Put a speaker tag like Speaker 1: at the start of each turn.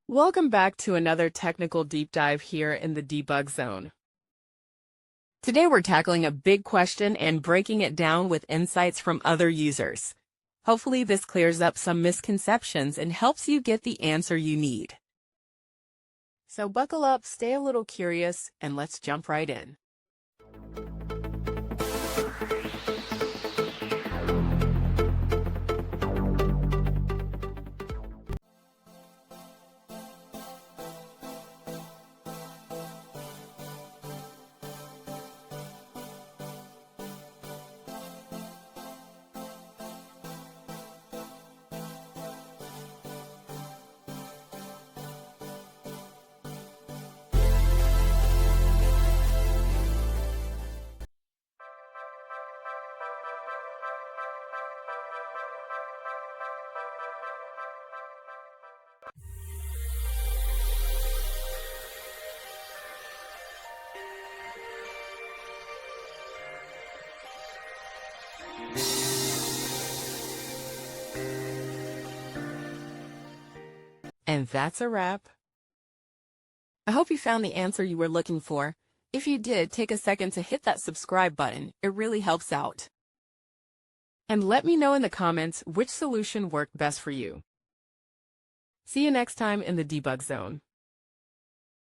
Speaker 1: Welcome back to another technical deep dive here in the debug zone. Today we're tackling a big question and breaking it down with insights from other users. Hopefully this clears up some misconceptions and helps you get the answer you need. So buckle up, stay a little curious, and let's jump right in. And that's a wrap. I hope you found the answer you were looking for. If you did, take a second to hit that subscribe button. It really helps out. And let me know in the comments which solution worked best for you. See you next time in the debug zone.